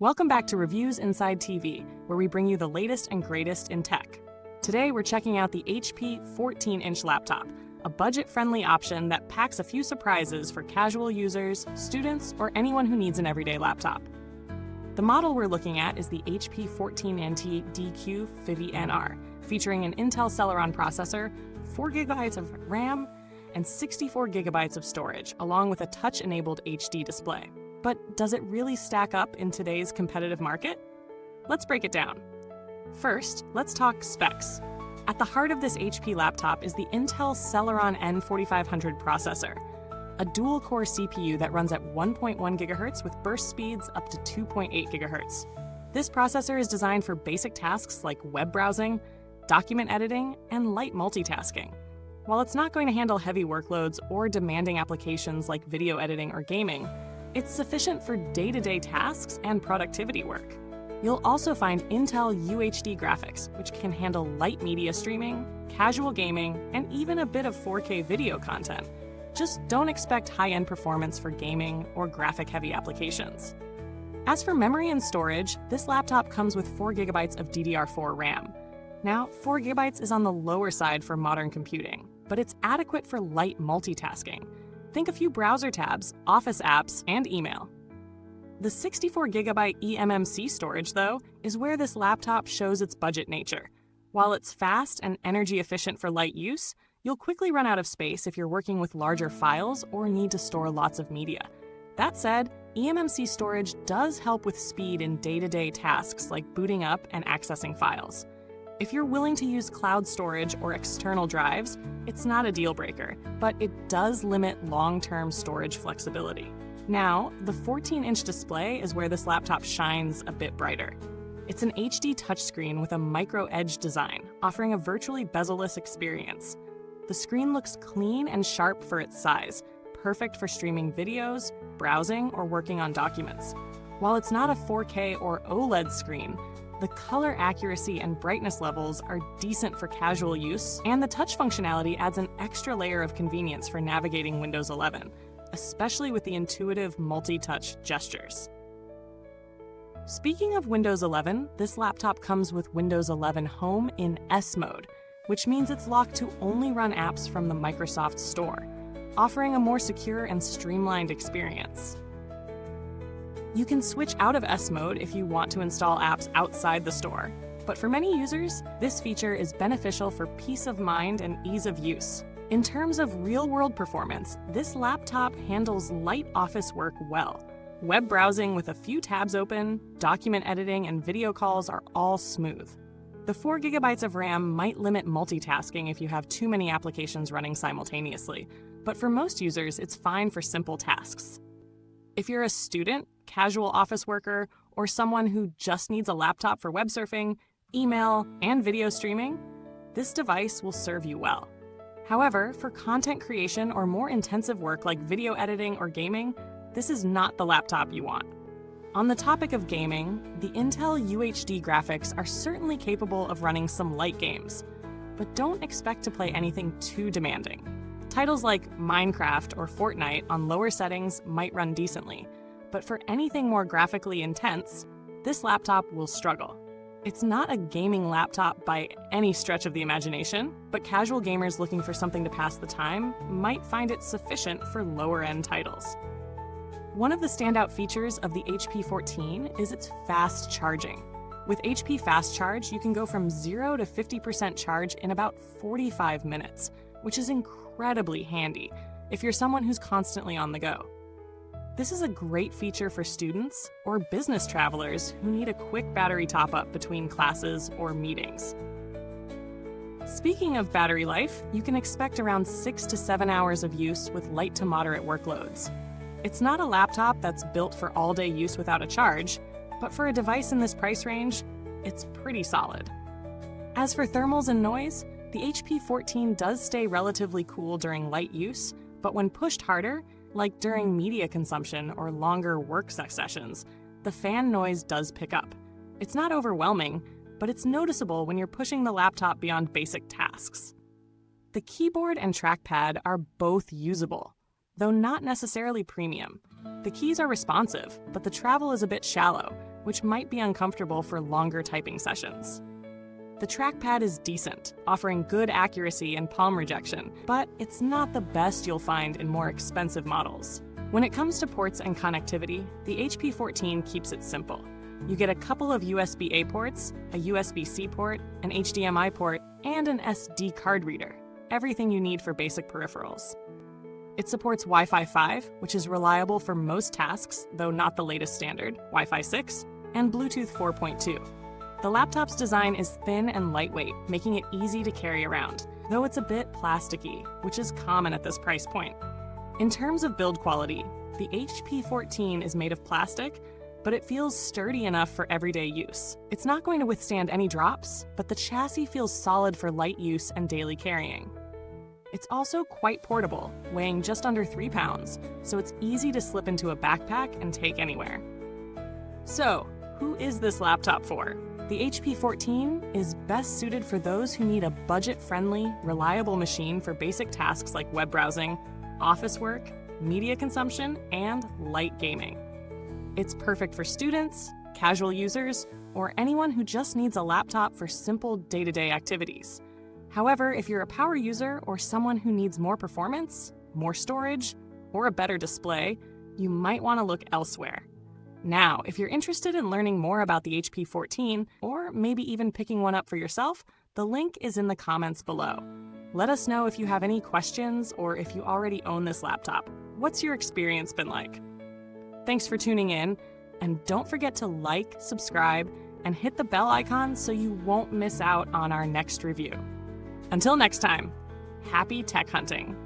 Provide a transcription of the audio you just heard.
Welcome back to Reviews Inside TV, where we bring you the latest and greatest in tech. Today, we're checking out the HP 14-inch laptop, a budget-friendly option that packs a few surprises for casual users, students, or anyone who needs an everyday laptop. The model we're looking at is the HP 14NT DQ 50NR, featuring an Intel Celeron processor, 4 GB of RAM, and 64 GB of storage, along with a touch-enabled HD display. But does it really stack up in today's competitive market? Let's break it down. First, let's talk specs. At the heart of this HP laptop is the Intel Celeron N4500 processor, a dual-core CPU that runs at 1.1 GHz with burst speeds up to 2.8 GHz. This processor is designed for basic tasks like web browsing, document editing, and light multitasking. While it's not going to handle heavy workloads or demanding applications like video editing or gaming, it's sufficient for day-to-day tasks and productivity work. You'll also find Intel UHD graphics, which can handle light media streaming, casual gaming, and even a bit of 4K video content. Just don't expect high-end performance for gaming or graphic-heavy applications. As for memory and storage, this laptop comes with 4 GB of DDR4 RAM. Now, 4 GB is on the lower side for modern computing, but it's adequate for light multitasking. Think a few browser tabs, office apps, and email. The 64 GB eMMC storage, though, is where this laptop shows its budget nature. While it's fast and energy efficient for light use, you'll quickly run out of space if you're working with larger files or need to store lots of media. That said, eMMC storage does help with speed in day-to-day tasks like booting up and accessing files. If you're willing to use cloud storage or external drives, it's not a deal breaker, but it does limit long-term storage flexibility. Now, the 14-inch display is where this laptop shines a bit brighter. It's an HD touchscreen with a micro-edge design, offering a virtually bezel-less experience. The screen looks clean and sharp for its size, perfect for streaming videos, browsing, or working on documents. While it's not a 4K or OLED screen, the color accuracy and brightness levels are decent for casual use, and the touch functionality adds an extra layer of convenience for navigating Windows 11, especially with the intuitive multi-touch gestures. Speaking of Windows 11, this laptop comes with Windows 11 Home in S mode, which means it's locked to only run apps from the Microsoft Store, offering a more secure and streamlined experience. You can switch out of S mode if you want to install apps outside the store, but for many users, this feature is beneficial for peace of mind and ease of use. In terms of real-world performance, this laptop handles light office work well. Web browsing with a few tabs open, document editing, and video calls are all smooth. The 4 GB of RAM might limit multitasking if you have too many applications running simultaneously, but for most users, it's fine for simple tasks. If you're a student, casual office worker, or someone who just needs a laptop for web surfing, email, and video streaming, this device will serve you well. However, for content creation or more intensive work like video editing or gaming, this is not the laptop you want. On the topic of gaming, the Intel UHD graphics are certainly capable of running some light games, but don't expect to play anything too demanding. Titles like Minecraft or Fortnite on lower settings might run decently, but for anything more graphically intense, this laptop will struggle. It's not a gaming laptop by any stretch of the imagination, but casual gamers looking for something to pass the time might find it sufficient for lower-end titles. One of the standout features of the HP 14 is its fast charging. With HP Fast Charge, you can go from 0 to 50% charge in about 45 minutes, which is incredibly handy if you're someone who's constantly on the go. This is a great feature for students or business travelers who need a quick battery top-up between classes or meetings. Speaking of battery life, you can expect around 6 to 7 hours of use with light to moderate workloads. It's not a laptop that's built for all-day use without a charge, but for a device in this price range, it's pretty solid. As for thermals and noise, the HP 14 does stay relatively cool during light use, but when pushed harder, like during media consumption or longer work sessions, the fan noise does pick up. It's not overwhelming, but it's noticeable when you're pushing the laptop beyond basic tasks. The keyboard and trackpad are both usable, though not necessarily premium. The keys are responsive, but the travel is a bit shallow, which might be uncomfortable for longer typing sessions. The trackpad is decent, offering good accuracy and palm rejection, but it's not the best you'll find in more expensive models. When it comes to ports and connectivity, the HP 14 keeps it simple. You get a couple of USB-A ports, a USB-C port, an HDMI port, and an SD card reader. Everything you need for basic peripherals. It supports Wi-Fi 5, which is reliable for most tasks, though not the latest standard, Wi-Fi 6, and Bluetooth 4.2. The laptop's design is thin and lightweight, making it easy to carry around, though it's a bit plasticky, which is common at this price point. In terms of build quality, the HP 14 is made of plastic, but it feels sturdy enough for everyday use. It's not going to withstand any drops, but the chassis feels solid for light use and daily carrying. It's also quite portable, weighing just under 3 pounds, so it's easy to slip into a backpack and take anywhere. So, who is this laptop for? The HP 14 is best suited for those who need a budget-friendly, reliable machine for basic tasks like web browsing, office work, media consumption, and light gaming. It's perfect for students, casual users, or anyone who just needs a laptop for simple day-to-day activities. However, if you're a power user or someone who needs more performance, more storage, or a better display, you might want to look elsewhere. Now, if you're interested in learning more about the HP 14, or maybe even picking one up for yourself, the link is in the comments below. Let us know if you have any questions or if you already own this laptop. What's your experience been like? Thanks for tuning in, and don't forget to like, subscribe, and hit the bell icon so you won't miss out on our next review. Until next time, happy tech hunting!